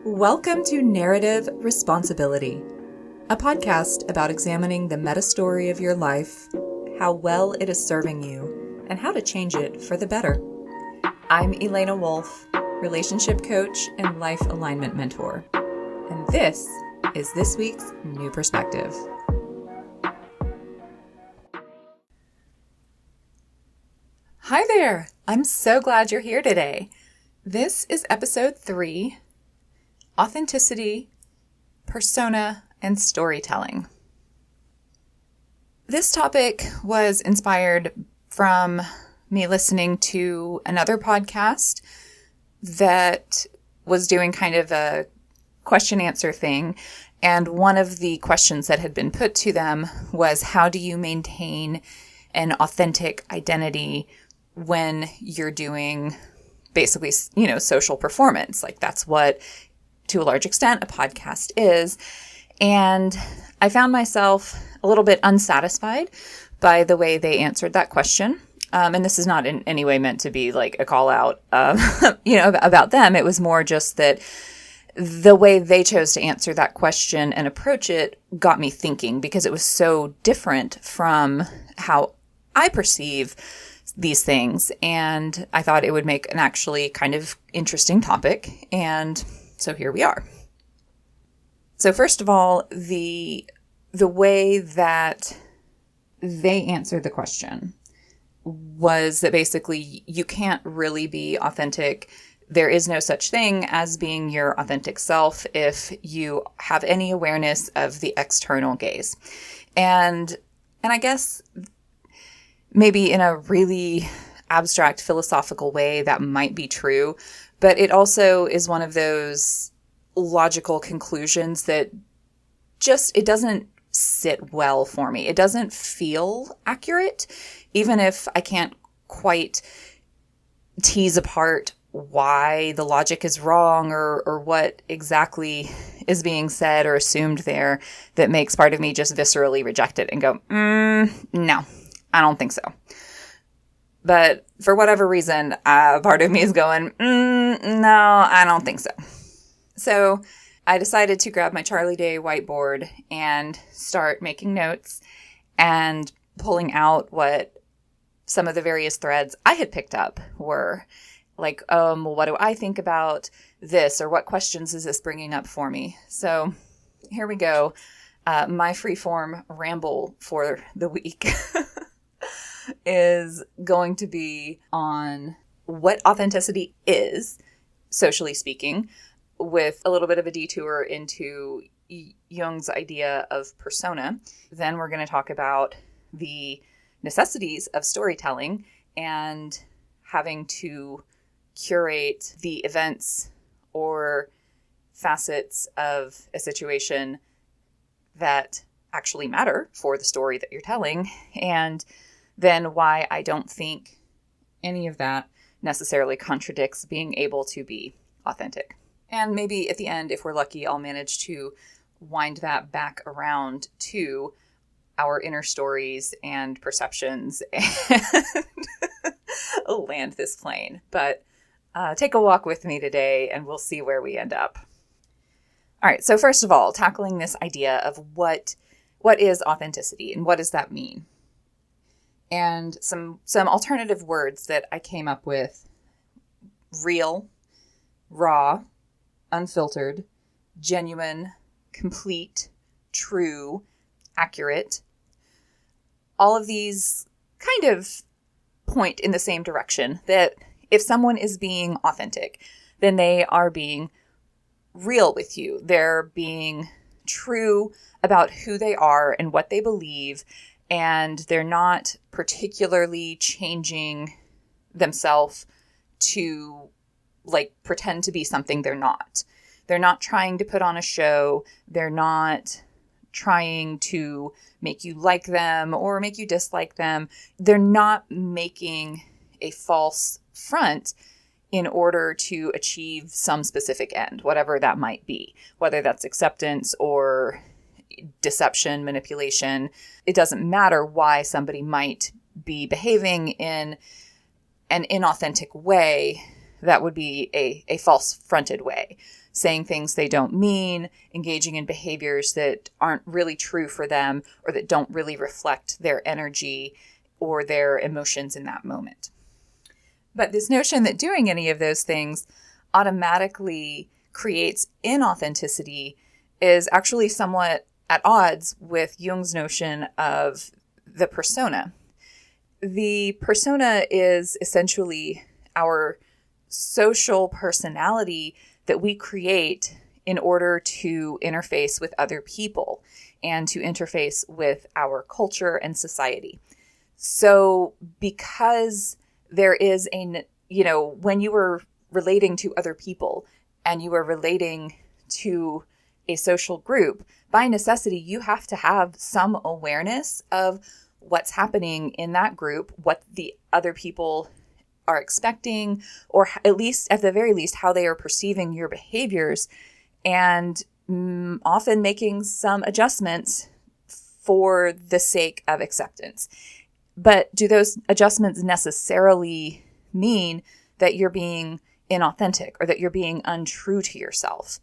Welcome to Narrative Responsibility, a podcast about examining the meta story of your life, how well it is serving you, and how to change it for the better. I'm Elena Wolf, relationship coach and life alignment mentor, and this is this week's New Perspective. Hi there! I'm so glad you're here today. This is episode 3, Authenticity, Persona, and Storytelling. This topic was inspired from me listening to another podcast that was doing kind of a question-answer thing. And one of the questions that had been put to them was, how do you maintain an authentic identity when you're doing basically, social performance? Like, that's what, to a large extent, a podcast is. And I found myself a little bit unsatisfied by the way they answered that question. And this is not in any way meant to be like a call out, about them. It was more just that the way they chose to answer that question and approach it got me thinking, because it was so different from how I perceive these things. And I thought it would make an actually kind of interesting topic. And so here we are. So first of all, the way that they answered the question was that basically you can't really be authentic. There is no such thing as being your authentic self if you have any awareness of the external gaze. And I guess maybe in a really abstract philosophical way that might be true, but it also is one of those logical conclusions that it doesn't sit well for me. It doesn't feel accurate, even if I can't quite tease apart why the logic is wrong or what exactly is being said or assumed there that makes part of me just viscerally reject it and go, no, I don't think so. But for whatever reason, part of me is going, no, I don't think so. So I decided to grab my Charlie Day whiteboard and start making notes and pulling out what some of the various threads I had picked up were. Like, what do I think about this? Or what questions is this bringing up for me? So here we go. My freeform ramble for the week is going to be on what authenticity is, socially speaking, with a little bit of a detour into Jung's idea of persona. Then we're going to talk about the necessities of storytelling and having to curate the events or facets of a situation that actually matter for the story that you're telling, and then why I don't think any of that necessarily contradicts being able to be authentic. And maybe at the end, if we're lucky, I'll manage to wind that back around to our inner stories and perceptions and land this plane. But take a walk with me today and we'll see where we end up. All right, so first of all, tackling this idea of what is authenticity and what does that mean? And some alternative words that I came up with: real, raw, unfiltered, genuine, complete, true, accurate. All of these kind of point in the same direction, that if someone is being authentic, then they are being real with you. They're being true about who they are and what they believe, and they're not particularly changing themselves to pretend to be something they're not. They're not trying to put on a show. They're not trying to make you like them or make you dislike them. They're not making a false front in order to achieve some specific end, whatever that might be, whether that's acceptance or deception, manipulation. It doesn't matter why somebody might be behaving in an inauthentic way. that would be a false-fronted way, saying things they don't mean, engaging in behaviors that aren't really true for them or that don't really reflect their energy or their emotions in that moment. But this notion that doing any of those things automatically creates inauthenticity is actually somewhat at odds with Jung's notion of the persona. The persona is essentially our social personality that we create in order to interface with other people and to interface with our culture and society. So because there is when you were relating to other people and you are relating to a social group, by necessity, you have to have some awareness of what's happening in that group, what the other people are expecting, or at the very least, how they are perceiving your behaviors, and often making some adjustments for the sake of acceptance. But do those adjustments necessarily mean that you're being inauthentic or that you're being untrue to yourself?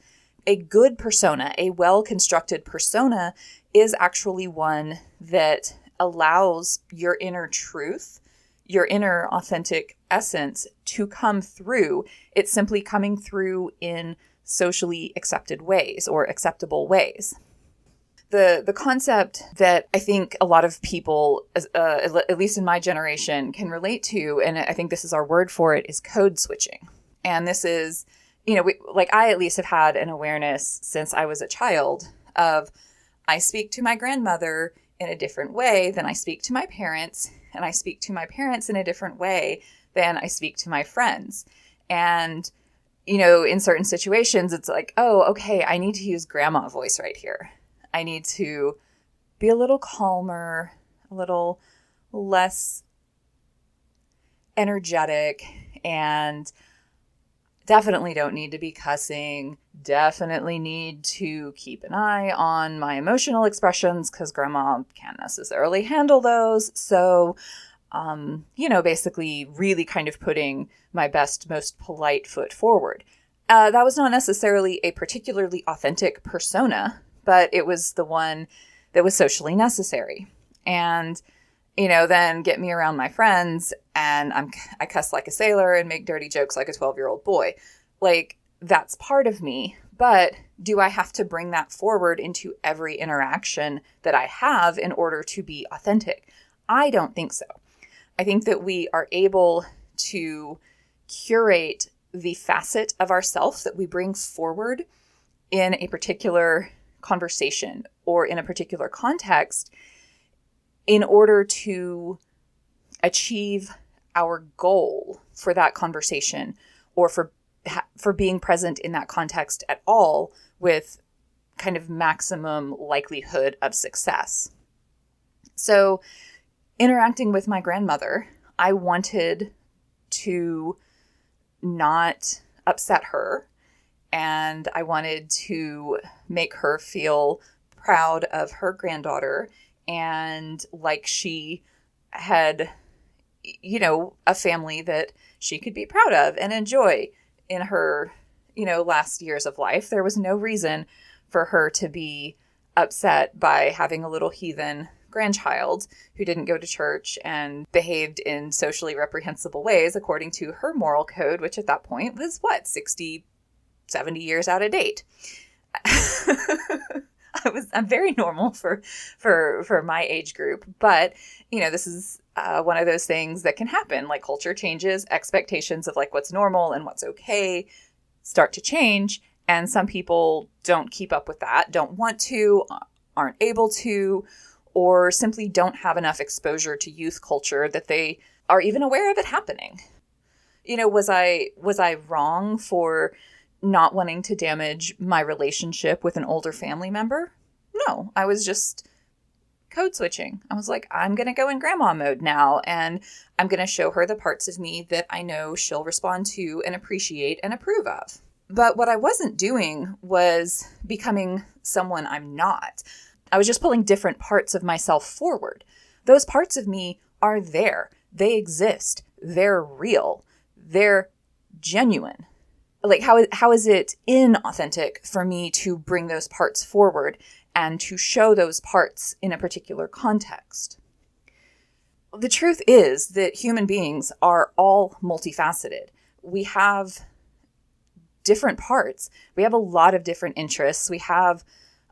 A good persona, a well-constructed persona, is actually one that allows your inner truth, your inner authentic essence to come through. It's simply coming through in socially accepted ways or acceptable ways. The concept that I think a lot of people, at least in my generation, can relate to, and I think this is our word for it, is code switching. And this is, I at least have had an awareness since I was a child of, I speak to my grandmother in a different way than I speak to my parents, and I speak to my parents in a different way than I speak to my friends. And, in certain situations, it's like, oh, okay, I need to use grandma voice right here. I need to be a little calmer, a little less energetic, and definitely don't need to be cussing, definitely need to keep an eye on my emotional expressions because grandma can't necessarily handle those. So, basically really kind of putting my best, most polite foot forward. That was not necessarily a particularly authentic persona, but it was the one that was socially necessary. And then get me around my friends and I cuss like a sailor and make dirty jokes like a 12-year-old boy. Like, that's part of me. But do I have to bring that forward into every interaction that I have in order to be authentic? I don't think so. I think that we are able to curate the facet of ourself that we bring forward in a particular conversation or in a particular context in order to achieve our goal for that conversation or for being present in that context at all with kind of maximum likelihood of success. So interacting with my grandmother, I wanted to not upset her, and I wanted to make her feel proud of her granddaughter and like she had, a family that she could be proud of and enjoy in her, last years of life. There was no reason for her to be upset by having a little heathen grandchild who didn't go to church and behaved in socially reprehensible ways according to her moral code, which at that point was 60, 70 years out of date. I'm very normal for my age group, but this is one of those things that can happen. Like, culture changes, expectations of like what's normal and what's okay start to change, and some people don't keep up with that, don't want to, aren't able to, or simply don't have enough exposure to youth culture that they are even aware of it happening. Was I wrong for not wanting to damage my relationship with an older family member? No, I was just code switching. I was like, I'm going to go in grandma mode now, and I'm going to show her the parts of me that I know she'll respond to and appreciate and approve of. But what I wasn't doing was becoming someone I'm not. I was just pulling different parts of myself forward. Those parts of me are there. They exist. They're real. They're genuine? Like, how is it inauthentic for me to bring those parts forward and to show those parts in a particular context? The truth is that human beings are all multifaceted. We have different parts. We have a lot of different interests. We have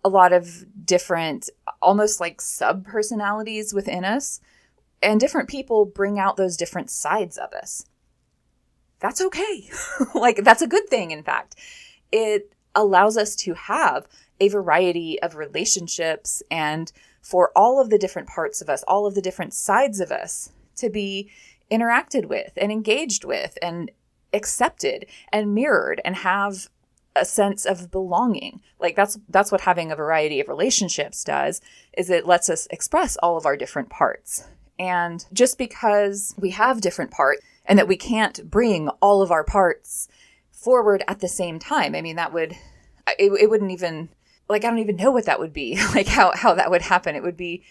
a lot of different, almost like sub-personalities within us. And different people bring out those different sides of us. That's okay. Like, that's a good thing, in fact. It allows us to have a variety of relationships and for all of the different parts of us, all of the different sides of us to be interacted with and engaged with and accepted and mirrored and have a sense of belonging. Like, that's what having a variety of relationships does, is it lets us express all of our different parts. And just because we have different parts and that we can't bring all of our parts forward at the same time, I mean, it wouldn't even, like, I don't even know what that would be, like how that would happen. It would be,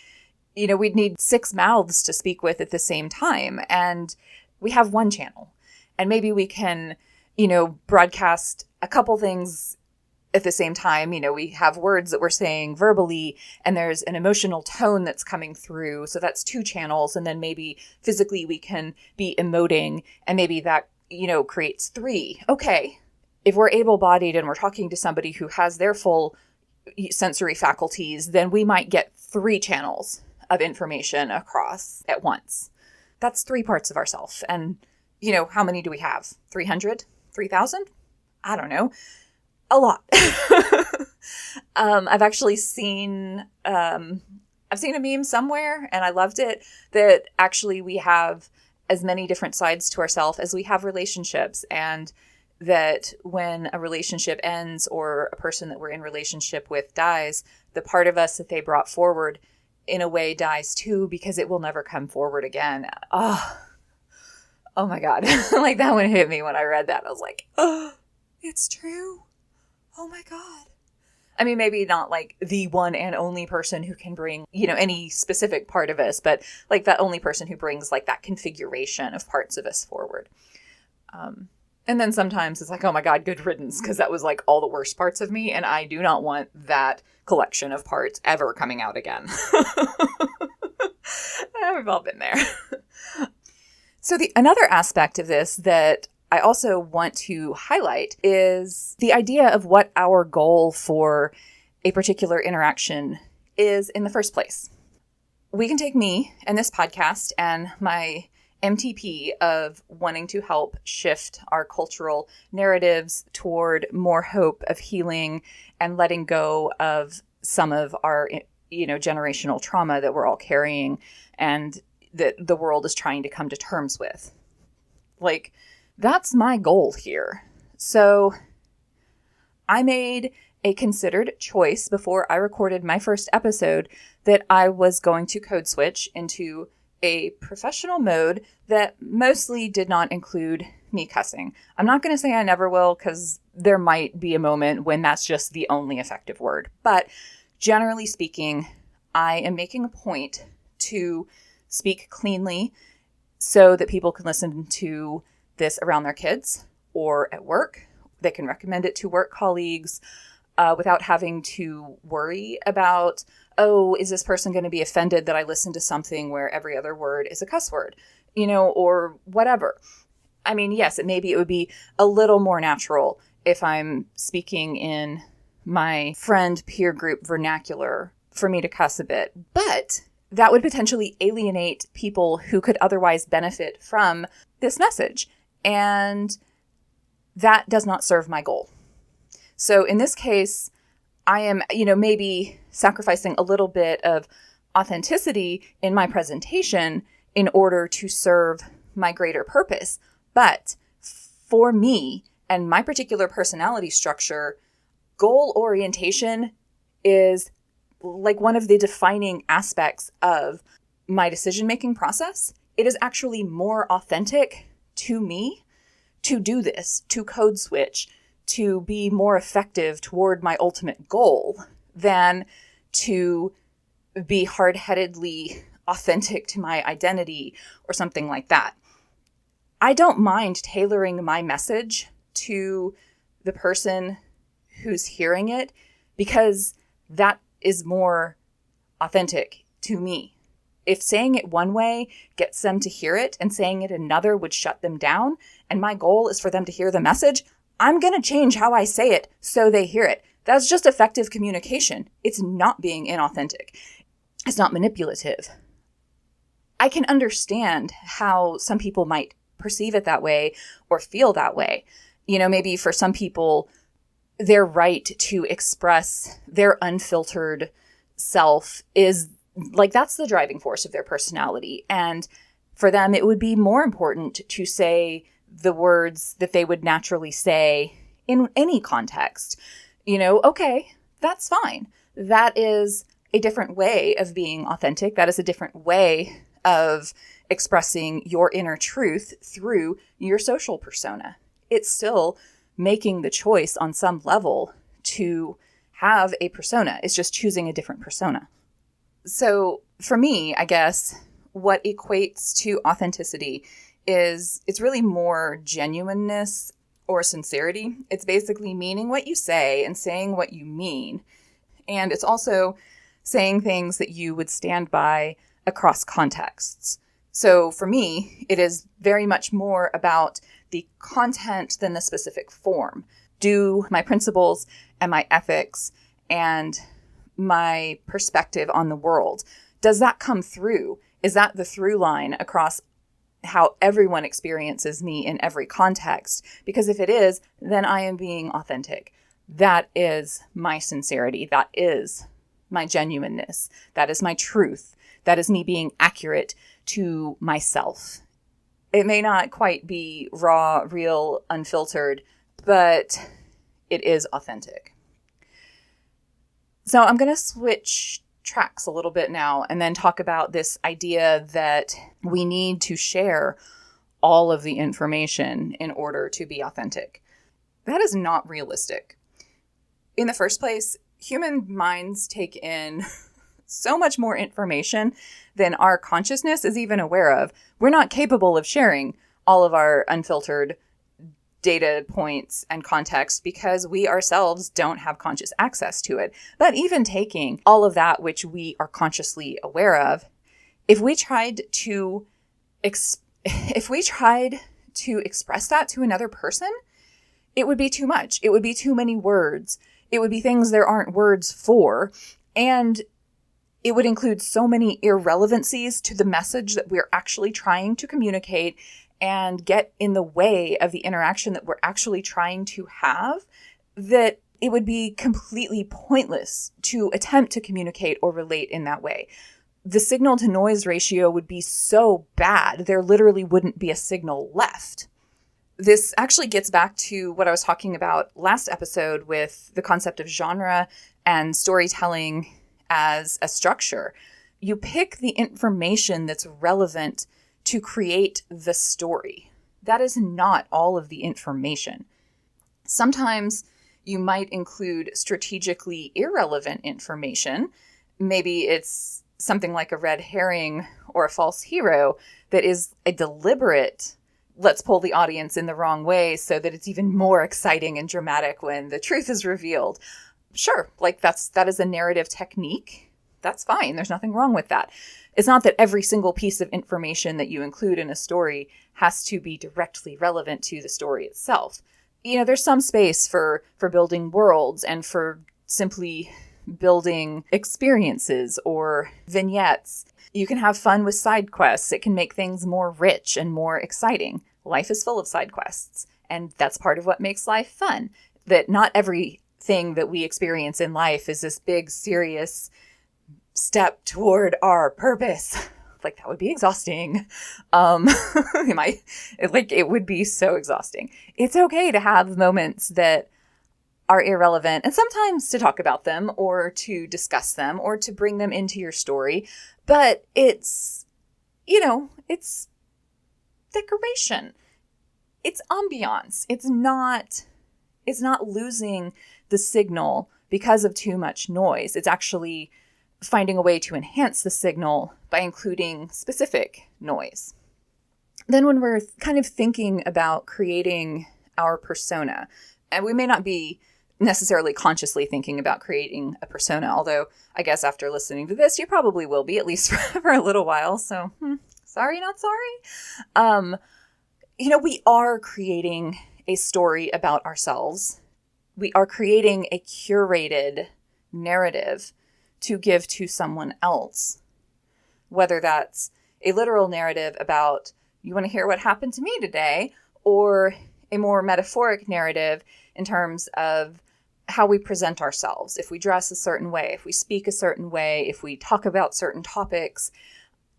we'd need 6 mouths to speak with at the same time. And we have one channel. And maybe we can, broadcast a couple things at the same time. We have words that we're saying verbally and there's an emotional tone that's coming through. So that's 2 channels. And then maybe physically we can be emoting and maybe that, creates 3. Okay. If we're able-bodied and we're talking to somebody who has their full sensory faculties, then we might get 3 channels of information across at once. That's 3 parts of ourself. And, how many do we have? 300? 3,000? I don't know. A lot. I've actually seen, I've seen a meme somewhere and I loved it, that actually we have as many different sides to ourselves as we have relationships, and that when a relationship ends or a person that we're in relationship with dies, the part of us that they brought forward in a way dies too, because it will never come forward again. Oh my God. Like, that one hit me when I read that. I was like, oh, it's true. Oh my God. I mean, maybe not like the one and only person who can bring, any specific part of us, but like that only person who brings like that configuration of parts of us forward. And then sometimes it's like, oh my God, good riddance, because that was like all the worst parts of me. And I do not want that collection of parts ever coming out again. We've all been there. So another aspect of this that I also want to highlight is the idea of what our goal for a particular interaction is in the first place. We can take me and this podcast and my MTP of wanting to help shift our cultural narratives toward more hope of healing and letting go of some of our, generational trauma that we're all carrying and that the world is trying to come to terms with. Like, that's my goal here. So I made a considered choice before I recorded my first episode that I was going to code switch into a professional mode that mostly did not include me cussing. I'm not going to say I never will, because there might be a moment when that's just the only effective word. But generally speaking, I am making a point to speak cleanly so that people can listen to this around their kids or at work. They can recommend it to work colleagues without having to worry about, oh, is this person going to be offended that I listen to something where every other word is a cuss word, or whatever. I mean, yes, maybe it would be a little more natural if I'm speaking in my friend peer group vernacular for me to cuss a bit, but that would potentially alienate people who could otherwise benefit from this message. And that does not serve my goal. So in this case, I am, maybe sacrificing a little bit of authenticity in my presentation in order to serve my greater purpose. But for me and my particular personality structure, goal orientation is like one of the defining aspects of my decision-making process. It is actually more authentic to me to do this, to code switch, to be more effective toward my ultimate goal than to be hard-headedly authentic to my identity or something like that. I don't mind tailoring my message to the person who's hearing it because that is more authentic to me. If saying it one way gets them to hear it and saying it another would shut them down, and my goal is for them to hear the message, I'm going to change how I say it so they hear it. That's just effective communication. It's not being inauthentic. It's not manipulative. I can understand how some people might perceive it that way or feel that way. Maybe for some people, their right to express their unfiltered self is like, that's the driving force of their personality. And for them, it would be more important to say the words that they would naturally say in any context. Okay, that's fine. That is a different way of being authentic. That is a different way of expressing your inner truth through your social persona. It's still making the choice on some level to have a persona. It's just choosing a different persona. So for me, I guess what equates to authenticity is it's really more genuineness or sincerity. It's basically meaning what you say and saying what you mean. And it's also saying things that you would stand by across contexts. So for me, it is very much more about the content than the specific form. Do my principles and my ethics and my perspective on the world, does that come through? Is that the through line across how everyone experiences me in every context? Because if it is, then I am being authentic. That is my sincerity. That is my genuineness. That is my truth. That is me being accurate to myself. It may not quite be raw, real, unfiltered, but it is authentic. So I'm going to switch tracks a little bit now and then talk about this idea that we need to share all of the information in order to be authentic. That is not realistic. In the first place, human minds take in so much more information than our consciousness is even aware of. We're not capable of sharing all of our unfiltered data points and context because we ourselves don't have conscious access to it. But even taking all of that which we are consciously aware of, if we tried to express that to another person, it would be too much. It would be too many words. It would be things there aren't words for. And it would include so many irrelevancies to the message that we're actually trying to communicate and get in the way of the interaction that we're actually trying to have, that it would be completely pointless to attempt to communicate or relate in that way. The signal to noise ratio would be so bad, there literally wouldn't be a signal left. This actually gets back to what I was talking about last episode with the concept of genre and storytelling as a structure. You pick the information that's relevant to create the story. That is not all of the information. Sometimes you might include strategically irrelevant information. Maybe it's something like a red herring or a false hero that is a deliberate, let's pull the audience in the wrong way so that it's even more exciting and dramatic when the truth is revealed. Sure, that is a narrative technique. That's fine. There's nothing wrong with that. It's not that every single piece of information that you include in a story has to be directly relevant to the story itself. There's some space for building worlds and for simply building experiences or vignettes. You can have fun with side quests. It can make things more rich and more exciting. Life is full of side quests, and that's part of what makes life fun. That not everything that we experience in life is this big, serious step toward our purpose. That would be exhausting. It would be so exhausting. It's okay to have moments that are irrelevant and sometimes to talk about them or to discuss them or to bring them into your story. But it's decoration. It's ambiance. It's not losing the signal because of too much noise. It's actually finding a way to enhance the signal by including specific noise. then when we're kind of thinking about creating our persona, and we may not be necessarily consciously thinking about creating a persona, although I guess after listening to this, you probably will be, at least for a little while. So sorry, not sorry. We are creating a story about ourselves. We are creating a curated narrative to give to someone else, whether that's a literal narrative about, you want to hear what happened to me today, or a more metaphoric narrative in terms of how we present ourselves. If we dress a certain way, if we speak a certain way, if we talk about certain topics,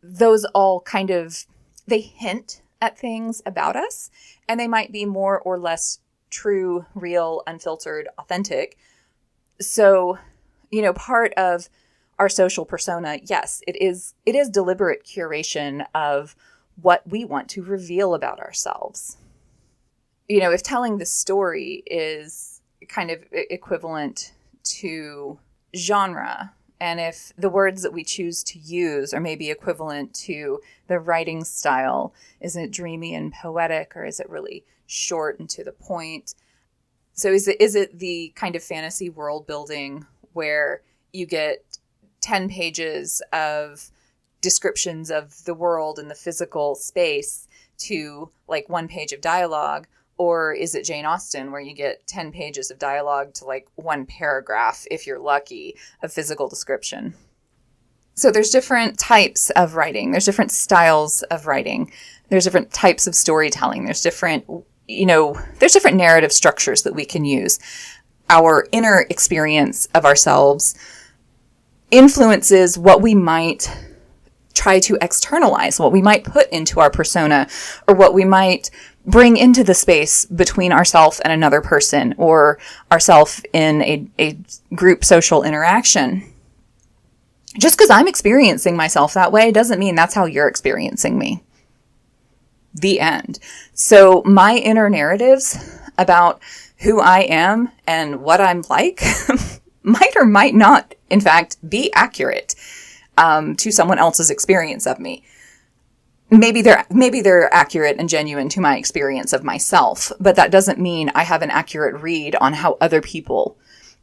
those all kind of, they hint at things about us, and they might be more or less true, real, unfiltered, authentic. So, part of our social persona, yes, it is deliberate curation of what we want to reveal about ourselves. If telling the story is kind of equivalent to genre, and if the words that we choose to use are maybe equivalent to the writing style, is it dreamy and poetic, or is it really short and to the point? So is it the kind of fantasy world building where you get 10 pages of descriptions of the world and the physical space to like 1 page of dialogue? Or is it Jane Austen where you get 10 pages of dialogue to like 1 paragraph, if you're lucky, of physical description? So there's different types of writing. There's different styles of writing. There's different types of storytelling. There's different narrative structures that we can use. Our inner experience of ourselves influences what we might try to externalize, what we might put into our persona, or what we might bring into the space between ourselves and another person, or ourselves in a group social interaction. Just because I'm experiencing myself that way doesn't mean that's how you're experiencing me. The end. So my inner narratives about who I am and what I'm like might or might not, in fact, be accurate to someone else's experience of me. Maybe they're accurate and genuine to my experience of myself, but that doesn't mean I have an accurate read on how other people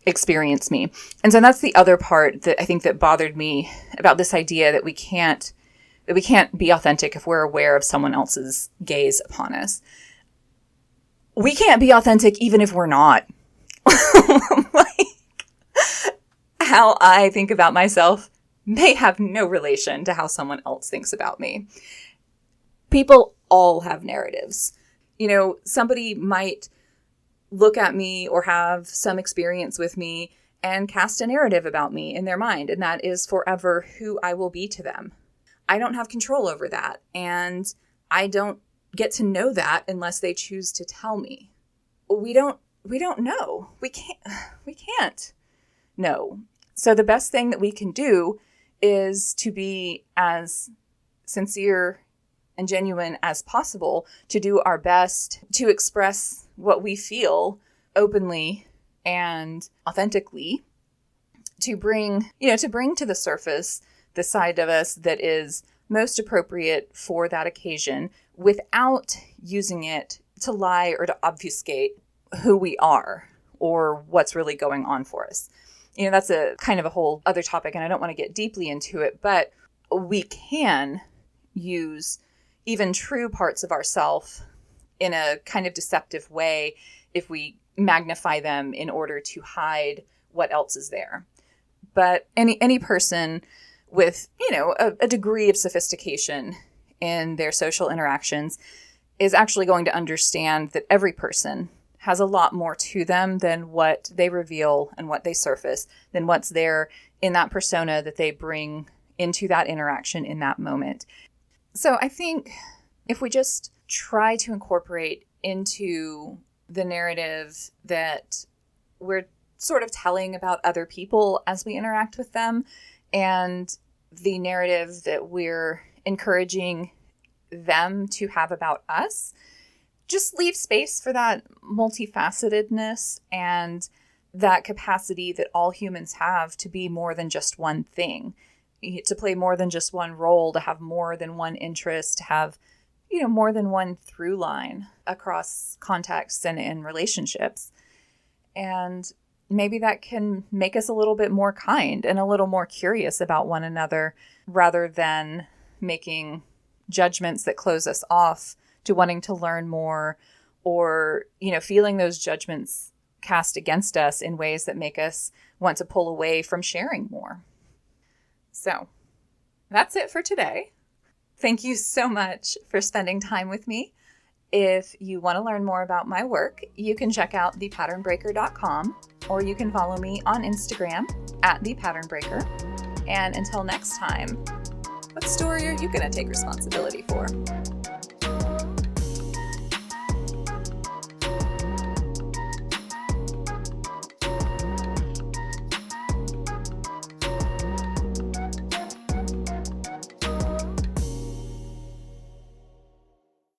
experience me. And so that's the other part that I think that bothered me about this idea that we can't be authentic if we're aware of someone else's gaze upon us. We can't be authentic even if we're not. Like, how I think about myself may have no relation to how someone else thinks about me. People all have narratives. Somebody might look at me or have some experience with me and cast a narrative about me in their mind, and that is forever who I will be to them. I don't have control over that, and I don't get to know that unless they choose to tell me. We don't know. We can't know. So the best thing that we can do is to be as sincere and genuine as possible, to do our best to express what we feel openly and authentically, to bring to the surface the side of us that is most appropriate for that occasion without using it to lie or to obfuscate who we are or what's really going on for us. That's a kind of a whole other topic, and I don't want to get deeply into it, but we can use even true parts of ourselves in a kind of deceptive way if we magnify them in order to hide what else is there. But any person with, a degree of sophistication in their social interactions is actually going to understand that every person has a lot more to them than what they reveal and what they surface, than what's there in that persona that they bring into that interaction in that moment. So I think if we just try to incorporate into the narrative that we're sort of telling about other people as we interact with them, and the narrative that we're encouraging them to have about us, just leave space for that multifacetedness and that capacity that all humans have to be more than just one thing, to play more than just one role, to have more than one interest, to have more than one through line across contexts and in relationships. And maybe that can make us a little bit more kind and a little more curious about one another rather than making judgments that close us off to wanting to learn more, or, feeling those judgments cast against us in ways that make us want to pull away from sharing more. So that's it for today. Thank you so much for spending time with me. If you want to learn more about my work, you can check out thepatternbreaker.com, or you can follow me on Instagram @thepatternbreaker. And until next time, what story are you going to take responsibility for?